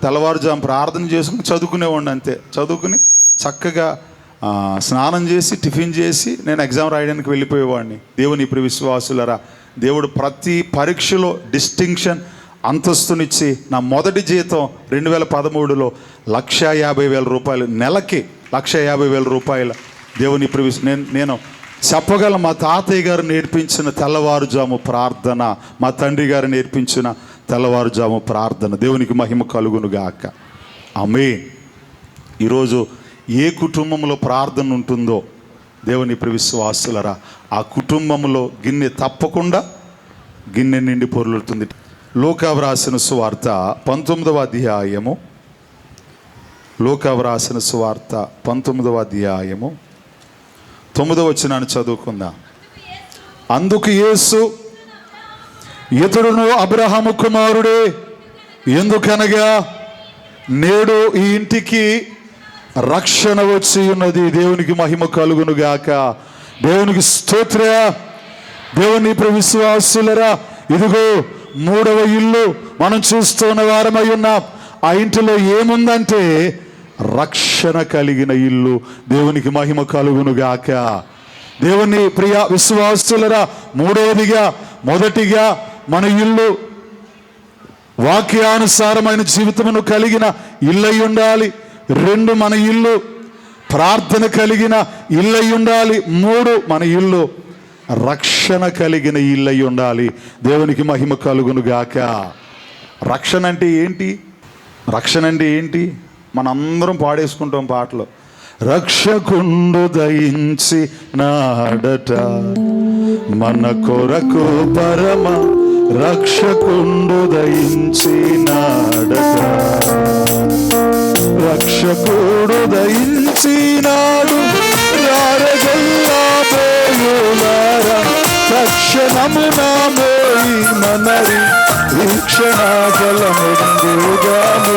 తెల్లవారుజాము ప్రార్థన చేసుకుని చదువుకునేవాడిని. అంతే, చదువుకుని చక్కగా స్నానం చేసి టిఫిన్ చేసి నేను ఎగ్జామ్ రాయడానికి వెళ్ళిపోయేవాడిని. దేవుని ఇప్పుడు విశ్వాసులరా, దేవుడు ప్రతి పరీక్షలో డిస్టింక్షన్ అంతస్తునిచ్చి నా మొదటి జీతం 2013లో 1,50,000 రూపాయలు, నెలకి 1,50,000 రూపాయలు. దేవుని ఇప్పుడు నేను చెప్పగల మా తాతయ్య గారు నేర్పించిన తెల్లవారుజాము ప్రార్థన, మా తండ్రి గారు నేర్పించిన తెల్లవారుజాము ప్రార్థన. దేవునికి మహిమ కలుగునుగాక. ఆమేన్. ఈరోజు ఏ కుటుంబంలో ప్రార్థన ఉంటుందో దేవుని ఇప్పుడు విశ్వాసులరా, ఆ కుటుంబంలో గిన్నె తప్పకుండా గిన్నె నిండి పొర్లుతుంది. లూకా వ్రాసిన సువార్త 19వ అధ్యాయము, లూకా వ్రాసిన సువార్త 19వ అధ్యాయము 9వ వచనాన్ని చదువుకుందాం. అందుకు యేసు, ఇతడును అబ్రహాము కుమారుడే, ఎందుకనగా నేడు ఈ ఇంటికి రక్షణ వచ్చి ఉన్నది. దేవునికి మహిమ కలుగునుగాక. దేవునికి స్తోత్ర. దేవుని విశ్వాసులరా, ఇదిగో 3వ ఇల్లు మనం చూస్తున్న వారమై ఉన్నాం. ఆ ఇంటిలో ఏముందంటే రక్షణ కలిగిన ఇల్లు. దేవునికి మహిమ కలుగునుగాక. దేవుని ప్రియ విశ్వాసులరా, మొదటిగా మన ఇల్లు వాక్యానుసారమైన జీవితమును కలిగిన ఇల్లై ఉండాలి. 2, మన ఇల్లు ప్రార్థన కలిగిన ఇల్లై ఉండాలి. 3, మన ఇల్లు రక్షణ కలిగిన ఇల్లై ఉండాలి. దేవునికి మహిమ కలుగునుగాక. రక్షణ అంటే ఏంటి? మనందరం పాడేసుకుంటాం పాటలు. రక్షకుండు దయించి నాడట మన కొరకు పరమ రక్షకుండు దయించి నాడట. రక్షకుడు దయించినాడు రారగల్లా బోయులారా, రక్షణమునా మోయి మనరి వీక్షణ ఫలముందుగాము.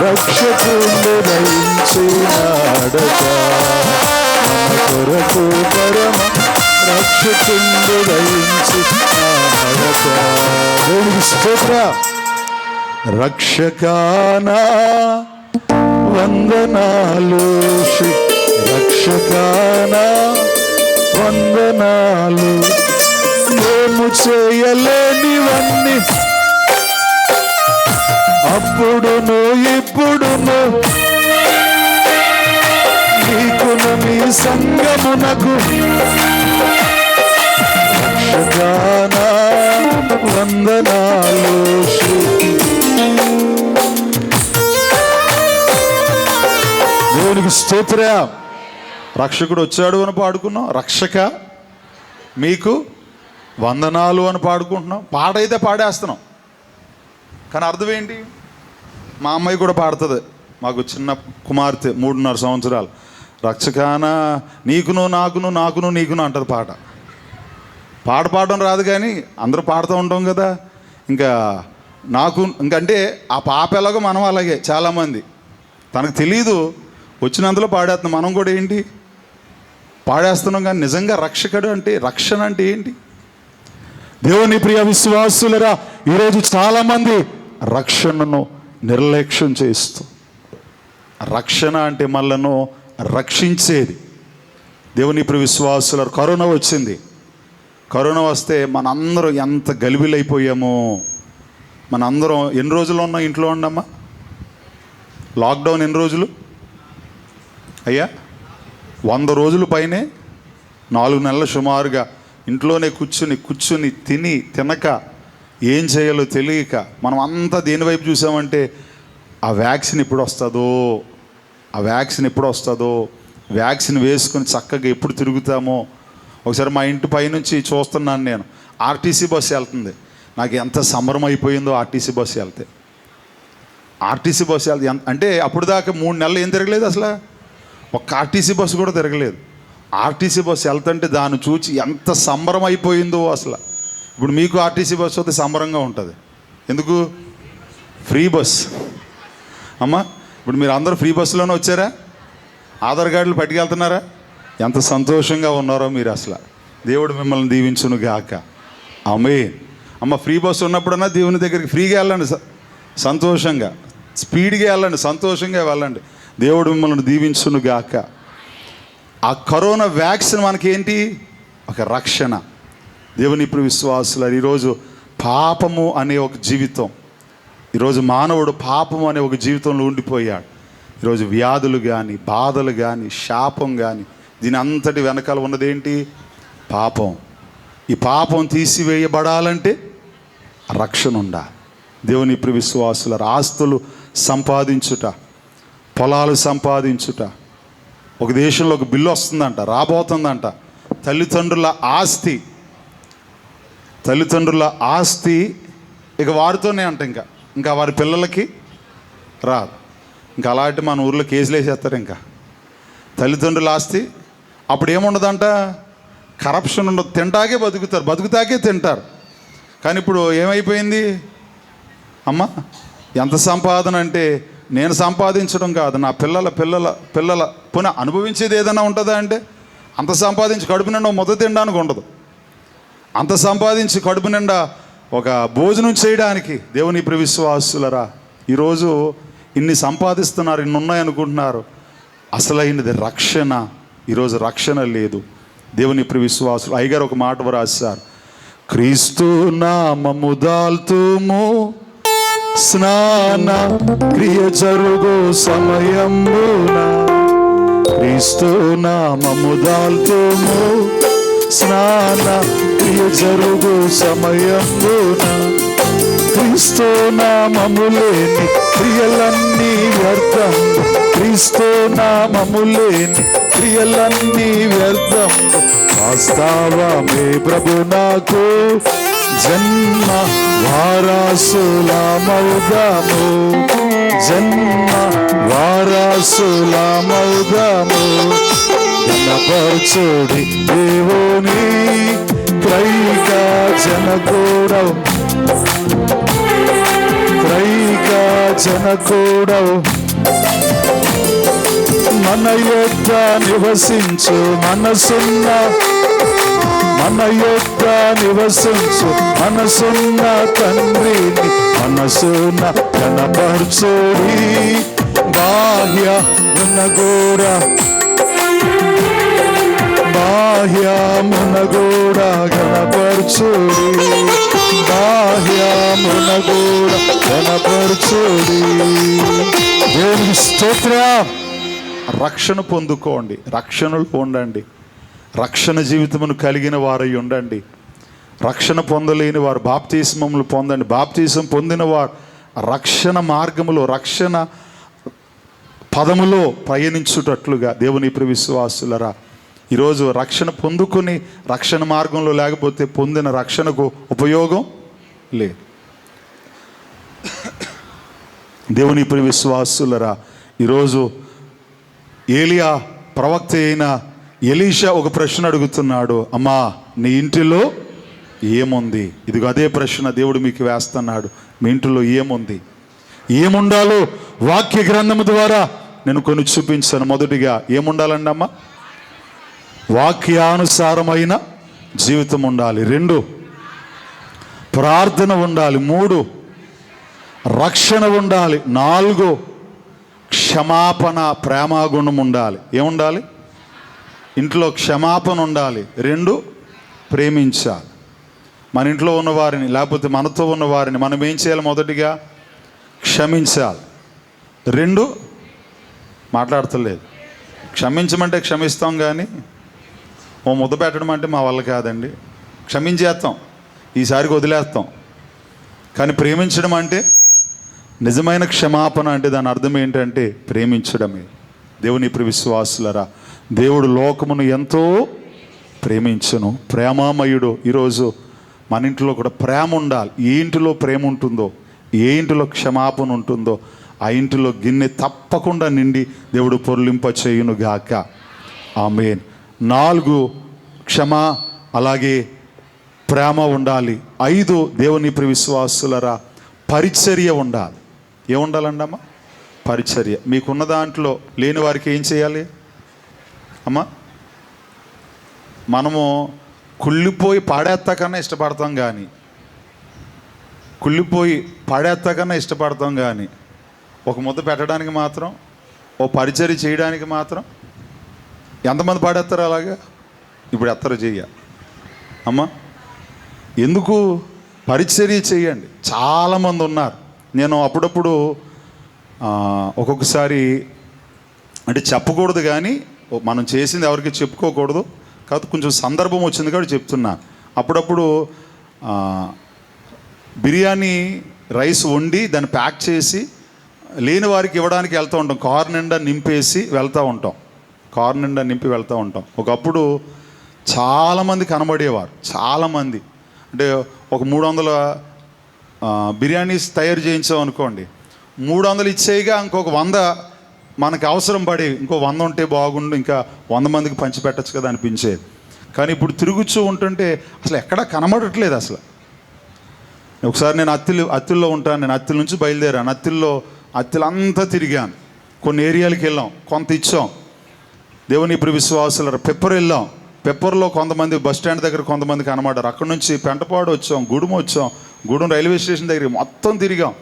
రక్షకుడు దయించినాడట మన కొరకు పరమ రక్షకుడు దయించినాడట. దేవునికి స్తోత్ర. రక్షకానా వందనాలు, రక్షకానా వందనాలు. మేము చేయలేనివన్నీ అప్పుడును ఇప్పుడును నీకును మీ సంగమునకు రక్షకానా వందనాలు. దేవునికి స్తోత్ర. రక్షకుడు వచ్చాడు అని పాడుకున్నాం, రక్షక మీకు వందనాలు అని పాడుకుంటున్నాం. పాట అయితే పాడేస్తున్నాం, కానీ అర్థం ఏంటి? మా అమ్మాయి కూడా పాడుతుంది, మాకు చిన్న కుమార్తె 3.5 సంవత్సరాలు. రక్షకానా నీకును నాకును నీకును అంటది పాట. పాడడం రాదు కానీ అందరూ పాడుతూ ఉంటాం కదా. ఇంకా ఇంకంటే ఆ పాప ఎలాగో మనం అలాగే చాలామంది తనకు తెలీదు, వచ్చినందులో పాడేస్తున్నాం. మనం కూడా ఏంటి పాడేస్తున్నాం. కానీ నిజంగా రక్షకుడు అంటే, రక్షణ అంటే ఏంటి? దేవుని ప్రియ విశ్వాసులరా, ఈరోజు చాలామంది రక్షణను నిర్లక్ష్యం చేస్తూ, రక్షణ అంటే మనలను రక్షించేది. దేవుని ప్రియ విశ్వాసులరా, కరోనా వచ్చింది. కరోనా వస్తే మనందరం ఎంత గలిబిలైపోయామో. మనందరం ఎన్ని రోజులు ఉన్నాం ఇంట్లో ఉండమ్మా? లాక్డౌన్ ఎన్ని రోజులు అయ్యా? 100 రోజుల పైనే, 4 నెలలు సుమారుగా ఇంట్లోనే కూర్చుని తినక ఏం చేయాలో తెలియక మనం అంతా దేని వైపు చూసామంటే ఆ వ్యాక్సిన్ ఎప్పుడు వస్తుందో, వ్యాక్సిన్ వేసుకొని చక్కగా ఎప్పుడు తిరుగుతామో. ఒకసారి మా ఇంటి పైనుంచి చూస్తున్నాను నేను, ఆర్టీసీ బస్సు వెళ్తుంది. నాకు ఎంత సంబరం అయిపోయిందో ఆర్టీసీ బస్సు వెళ్తే. అంటే అప్పుడు దాకా 3 నెలలు ఏం తిరగలేదు అసలు, ఒక్క ఆర్టీసీ బస్సు కూడా తిరగలేదు. ఆర్టీసీ బస్సు వెళ్తుంటే దాన్ని చూసి ఎంత సంబరం అయిపోయిందో అసలు. ఇప్పుడు మీకు ఆర్టీసీ బస్సు వస్తే సంబరంగా ఉంటుంది. ఎందుకు? ఫ్రీ బస్ అమ్మా. ఇప్పుడు మీరు అందరూ ఫ్రీ బస్సులోనే వచ్చారా? ఆధార్ కార్డులు పట్టుకెళ్తున్నారా? ఎంత సంతోషంగా ఉన్నారో మీరు అసలు. దేవుడు మిమ్మల్ని దీవించును గాక. ఆమేన్. అమ్మ, ఫ్రీ బస్సు ఉన్నప్పుడన్నా దేవుని దగ్గరికి ఫ్రీగా వెళ్ళండి, సంతోషంగా, స్పీడ్గా వెళ్ళండి, సంతోషంగా వెళ్ళండి. దేవుడు మిమ్మల్ని దీవించును గాక. ఆ కరోనా వ్యాక్సిన్ మనకేంటి? ఒక రక్షణ. దేవుని ఇప్పుడు విశ్వాసులు, ఈరోజు పాపము అనే ఒక జీవితం, ఈరోజు మానవుడు పాపము అనే ఒక జీవితంలో ఉండిపోయాడు. ఈరోజు వ్యాధులు కానీ, బాధలు కానీ, శాపం కానీ, దీని అంతటి వెనకాల ఉన్నదేంటి? పాపం. ఈ పాపం తీసివేయబడాలంటే రక్షణ ఉండాలి. దేవుని ఇప్పుడు విశ్వాసుల ఆస్తులు సంపాదించుట, పొలాలు సంపాదించుట. ఒక దేశంలో ఒక బిల్లు వస్తుందంట, రాబోతుందంట. తల్లిదండ్రుల ఆస్తి ఇక వారితోనే అంట, ఇంకా వారి పిల్లలకి రాదు. ఇంకా అలాంటి మన ఊర్లో కేసులు వేసేస్తారు. ఇంకా తల్లిదండ్రుల ఆస్తి అప్పుడు ఏముండదంట, కరప్షన్ ఉండదు, బతుకుతాకే తింటారు. కానీ ఇప్పుడు ఏమైపోయింది అమ్మ? ఎంత సంపాదన అంటే, నేను సంపాదించడం కాదు, నా పిల్లల పునః అనుభవించేది ఏదైనా ఉంటుందా అంటే, అంత సంపాదించి కడుపు నిండా మొదట తినడానికి ఉండదు. అంత సంపాదించి కడుపు నిండా ఒక భోజనం చేయడానికి. దేవుని ఇప్పుడు విశ్వాసులరా, ఈరోజు ఇన్ని సంపాదిస్తున్నారు, ఇన్ని ఉన్నాయనుకుంటున్నారు. అసలైనది రక్షణ. ఈరోజు రక్షణ లేదు. దేవుని ఇప్పుడు విశ్వాసులు అయ్యగారు ఒక మాట రాశారు, క్రీస్తు నామము దాల్తుము స్నాన క్రియ జరుగు సమయమున. క్రీస్తు నామము దాల్తుము స్నాన క్రియ జరుగు సమయమున. క్రీస్తు నామము లేని క్రియలన్నీ వ్యర్థం. క్రీస్తు నామము లేని క్రియలన్నీ వ్యర్థం. వాస్తవమే ప్రభు నాకు జన్మ వారసులమౌదాము. జన్మ వారసులమౌదాము. ఘనపరచుడి దేవుని త్రైక జనకూడవు. త్రైక జనకూడవు. మన యొద్ద నివసించు మనసున్న తండ్రిని మనసున్న కనపరచుడి. బాహ్య మునగోడ కనపరచుడి. బాహ్య మునగోడ కనపరచుడి. దేవుని స్తోత్రం. రక్షణ పొందుకోండి, రక్షణలు పొందండి. రక్షణ జీవితమును కలిగిన వారై ఉండండి. రక్షణ పొందలేని వారు బాప్తిస్మములు పొందండి. బాప్తిసం పొందిన వారు రక్షణ మార్గములో, రక్షణ పదములో పయనించుటట్లుగా. దేవుని ఇప్పుడు విశ్వాసులరా, ఈరోజు రక్షణ పొందుకొని రక్షణ మార్గంలో లేకపోతే పొందిన రక్షణకు ఉపయోగం లేదు. దేవుని ఇప్పుడు విశ్వాసులరా, ఈరోజు ఏలియా ప్రవక్త అయిన ఎలీషా ఒక ప్రశ్న అడుగుతున్నాడు, అమ్మా నీ ఇంటిలో ఏముంది? ఇదిగో అదే ప్రశ్న దేవుడు మీకు వేస్తున్నాడు. మీ ఇంటిలో ఏముంది? ఏముండాలో వాక్య గ్రంథము ద్వారా నేను కొన్ని చూపించాను. మొదటిగా ఏముండాలండి అమ్మ? వాక్యానుసారమైన జీవితం ఉండాలి. 2 ప్రార్థన ఉండాలి. 3 రక్షణ ఉండాలి. 4 క్షమాపణ ప్రేమాగుణం ఉండాలి. ఏముండాలి? ఇంట్లో క్షమాపణ ఉండాలి. 2 ప్రేమించాలి. మన ఇంట్లో ఉన్నవారిని, లేకపోతే మనతో ఉన్నవారిని మనం ఏం చేయాలి? మొదటిగా క్షమించాలి. 2 మాట్లాడతలేదు. క్షమించమంటే క్షమిస్తాం, కానీ ఓ ముద్ద పెట్టడం అంటే మా వల్ల కాదండి. క్షమించేస్తాం, ఈసారికి వదిలేస్తాం. కానీ ప్రేమించడం అంటే నిజమైన క్షమాపణ అంటే దాని అర్థం ఏంటంటే ప్రేమించడమే. దేవుని ప్రియ విశ్వాసులరా, దేవుడు లోకమును ఎంతో ప్రేమించును, ప్రేమామయుడు. ఈరోజు మన ఇంట్లో కూడా ప్రేమ ఉండాలి. ఏ ఇంటిలో ప్రేమ ఉంటుందో, ఏ ఇంటిలో క్షమాపణ ఉంటుందో ఆ ఇంటిలో గిన్నె తప్పకుండా నిండి దేవుడు పొర్లింప చేయును గాక. ఆమేన్. 4 క్షమ, అలాగే ప్రేమ ఉండాలి. 5 దేవుని ప్రియ విశ్వాసులరా, పరిచర్య ఉండాలి. ఏముండాలండి అమ్మ? పరిచర్య. మీకున్న దాంట్లో లేని వారికి ఏం చేయాలి అమ్మ? మనము కుళ్ళిపోయి పాడేస్తాకన్నా ఇష్టపడతాం కానీ, కుళ్ళిపోయి పాడేస్తాకన్నా ఇష్టపడతాం కానీ, ఒక ముద్ద పెట్టడానికి మాత్రం, ఓ పరిచర్య చేయడానికి మాత్రం ఎంతమంది పాడేస్తారు అలాగా? ఇప్పుడు ఎత్తరు చెయ్య అమ్మ. ఎందుకు? పరిచర్య చేయండి. చాలామంది ఉన్నారు. నేను అప్పుడప్పుడు ఒక్కొక్కసారి అంటే చెప్పకూడదు కానీ, మనం చేసింది ఎవరికి చెప్పుకోకూడదు కాబట్టి కొంచెం సందర్భం వచ్చింది కాబట్టి చెప్తున్నాను. అప్పుడప్పుడు బిర్యానీ రైస్ వండి దాన్ని ప్యాక్ చేసి లేని వారికి ఇవ్వడానికి వెళ్తూ ఉంటాం. కారు నిండా నింపేసి వెళ్తూ ఉంటాం. కారు నిండా నింపి వెళ్తూ ఉంటాం. ఒకప్పుడు చాలామంది కనబడేవారు. చాలామంది అంటే ఒక 300 బిర్యానీస్ తయారు చేయించాం అనుకోండి, 300 ఇచ్చేయగా ఇంకొక 100 మనకు అవసరం పడేవి. ఇంకో 100 ఉంటే బాగుండు, ఇంకా 100 మందికి పంచిపెట్టచ్చు కదా అనిపించేది. కానీ ఇప్పుడు తిరుగుతూ ఉంటుంటే అసలు ఎక్కడా కనబడట్లేదు అసలు. ఒకసారి నేను అత్తిల్లో ఉంటాను. నేను అత్తిల నుంచి బయలుదేరాను. అత్తిలంతా తిరిగాను. కొన్ని ఏరియాలకు వెళ్ళాం, కొంత ఇచ్చాం. దేవుని ప్రియ విశ్వాసులు పెప్పర్ వెళ్ళాం. పెప్పర్లో కొంతమంది బస్ స్టాండ్ దగ్గర కొంతమంది కనబడ్డారు. అక్కడ నుంచి పెంటపాడు వచ్చాం, గూడెం రైల్వే స్టేషన్ దగ్గర మొత్తం తిరిగాం.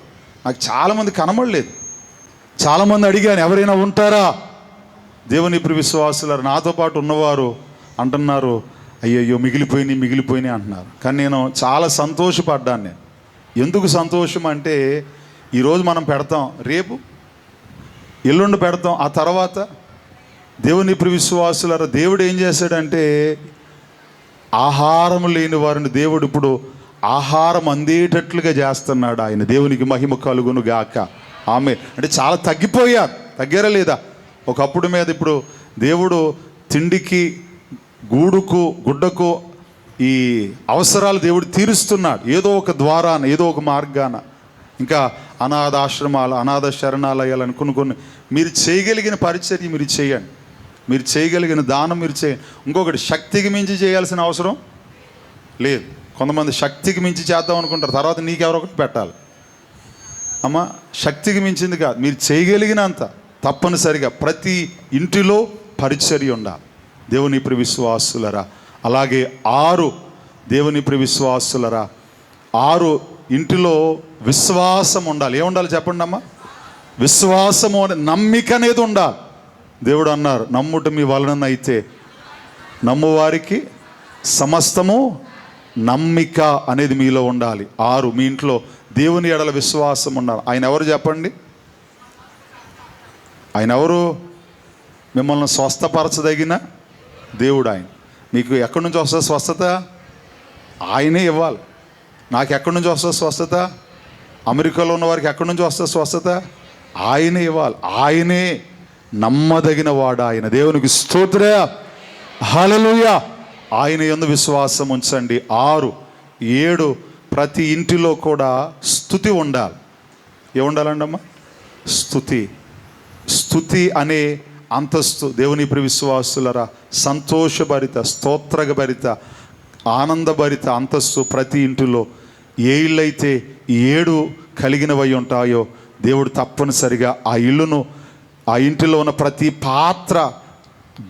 నాకు చాలామంది కనబడలేదు. చాలామంది అడిగాను, ఎవరైనా ఉంటారా? దేవుని ప్రియ విశ్వాసులు నాతో పాటు ఉన్నవారు అంటున్నారు, అయ్యయ్యో మిగిలిపోయినాయి అంటున్నారు. కానీ నేను చాలా సంతోషపడ్డాను. నేను ఎందుకు సంతోషం అంటే, ఈరోజు మనం పెడతాం, రేపు ఎల్లుండి పెడతాం, ఆ తర్వాత దేవుని ప్రియ విశ్వాసులారా, దేవుడు ఏం చేశాడంటే ఆహారం లేని వారిని దేవుడు ఇప్పుడు ఆహారం అందేటట్లుగా చేస్తున్నాడు ఆయన. దేవునికి మహిమ కలుగును గాక. ఆమె అంటే చాలా తగ్గారా లేదా? ఒకప్పుడు మీద ఇప్పుడు దేవుడు తిండికి, గూడుకు, గుడ్డకు ఈ అవసరాలు దేవుడు తీరుస్తున్నాడు. ఏదో ఒక ద్వారాన, ఏదో ఒక మార్గాన. ఇంకా అనాథాశ్రమాలు, అనాథ శరణాలయాలు కొన్ని మీరు చేయగలిగిన పరిచర్య మీరు చేయండి. మీరు చేయగలిగిన దానం మీరు చేయండి. ఇంకొకటి, శక్తికి మించి చేయాల్సిన అవసరం లేదు. కొంతమంది శక్తికి మించి చేద్దాం అనుకుంటారు, తర్వాత నీకెవరో ఒకటి పెట్టాలి. అమ్మ, శక్తికి మించింది కాదు, మీరు చేయగలిగినంత తప్పనిసరిగా ప్రతి ఇంటిలో పరిచర్య ఉండాలి. దేవుని ప్రియ విశ్వాసులరా, అలాగే 6 దేవుని ప్రియ విశ్వాసులరా, 6 ఇంటిలో విశ్వాసం ఉండాలి. ఏముండాలి చెప్పండి అమ్మ? విశ్వాసము అనే నమ్మిక అనేది ఉండాలి. దేవుడు అన్నారు, నమ్ముట మీ వలనైతే నమ్మువారికి సమస్తము నమ్మిక అనేది మీలో ఉండాలి. 6 మీ ఇంట్లో దేవుని ఎడల విశ్వాసం ఉండాలి. ఆయన ఎవరు చెప్పండి? ఆయన ఎవరు? మిమ్మల్ని స్వస్థపరచదగిన దేవుడు ఆయన. మీకు ఎక్కడి నుంచి వస్తుంది స్వస్థత? ఆయనే ఇవ్వాలి. నాకు ఎక్కడి నుంచి వస్తుంది స్వస్థత? అమెరికాలో ఉన్న వారికి ఎక్కడి నుంచి వస్తుంది స్వస్థత? ఆయనే ఇవ్వాలి. ఆయనే నమ్మదగిన వాడు ఆయన. దేవునికి స్తోత్రం, హల్లెలూయా. ఆయన యందు విశ్వాసం ఉంచండి. 6, 7 ప్రతి ఇంటిలో కూడా స్తుతి ఉండాలి. ఏముండాలండి అమ్మ? స్తుతి అనే అంతస్తు. దేవుని ప్రియ విశ్వాసులరా, సంతోషభరిత, స్తోత్రభరిత, ఆనందభరిత అంతస్తు ప్రతి ఇంటిలో. ఏ ఇళ్ళైతే 7 కలిగినవై ఉంటాయో దేవుడు తప్పనిసరిగా ఆ ఇల్లును, ఆ ఇంటిలో ఉన్న ప్రతి పాత్ర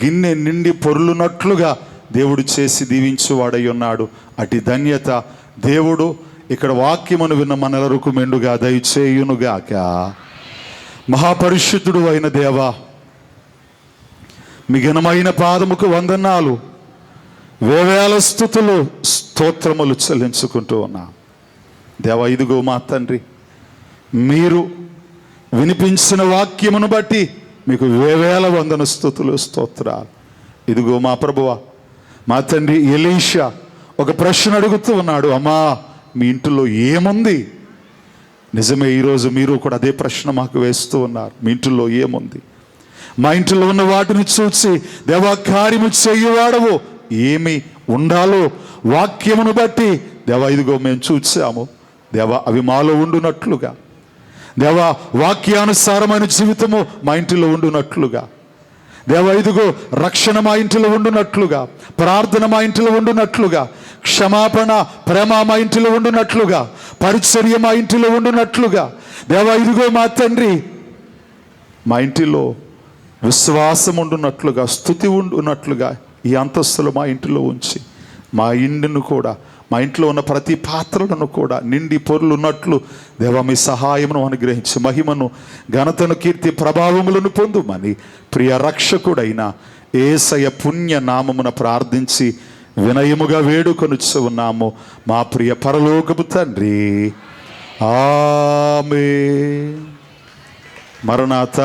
గిన్నె నిండి పొర్లునట్లుగా దేవుడు చేసి దీవించువాడై ఉన్నాడు. అటు ధన్యత దేవుడు ఇక్కడ వాక్యమును విన్న మనలకు మెండుగా దయచేయునుగాక. మహాపరిశుద్ధుడు అయిన దేవా, మీ ఘనమైన పాదముకు వందనాలు, వేవేల స్తుతులు, స్తోత్రములు చెల్లించుకుంటూ ఉన్నా. దేవా, ఇదిగో మా తండ్రి, మీరు వినిపించిన వాక్యమును బట్టి మీకు వేవేల వందన స్తుతులు, స్తోత్రాలు. ఇదిగో మా ప్రభువా, మా తండ్రి ఎలీషా ఒక ప్రశ్న అడుగుతూ ఉన్నాడు, అమ్మా మీ ఇంటిలో ఏముంది? నిజమే, ఈరోజు మీరు కూడా అదే ప్రశ్న మాకు వేస్తూ ఉన్నారు. మీ ఇంటిలో ఏముంది? మా ఇంటిలో ఉన్న వాటిని చూసి దేవా కార్యము చేయువాడవు, ఏమి ఉండాలో వాక్యమును బట్టి దేవా ఇదిగో మేము చూసాము దేవా, అవి మాలో ఉండునట్లుగా, దేవా వాక్యానుసారమైన జీవితము మా ఇంటిలో ఉండునట్లుగా, దేవా ఇదిగో రక్షణ మా ఇంటిలో ఉండునట్లుగా, ప్రార్థన మా ఇంటిలో ఉండునట్లుగా, క్షమాపణ ప్రేమ మా ఇంటిలో ఉండునట్లుగా, పరిచర్య మా ఇంటిలో ఉండునట్లుగా, దేవా ఇదిగో మా తండ్రి మా ఇంటిలో విశ్వాసం ఉండునట్లుగా, స్తుతి ఉండునట్లుగా ఈ అంతస్తులు మా ఇంటిలో ఉంచి మా ఇంటిని కూడా, మా ఇంట్లో ఉన్న ప్రతి పాత్రలను కూడా నిండి పొర్లున్నట్లు దేవా మీ సహాయమును అనుగ్రహించి మహిమను, ఘనతను, కీర్తి, ప్రభావములను పొందుమని ప్రియ రక్షకుడైన యేసయ్య పుణ్య నామమున ప్రార్థించి వినయముగా వేడుకొనుచు ఉన్నాము మా ప్రియ పరలోకపు తండ్రి. ఆమేన్. మరణాత.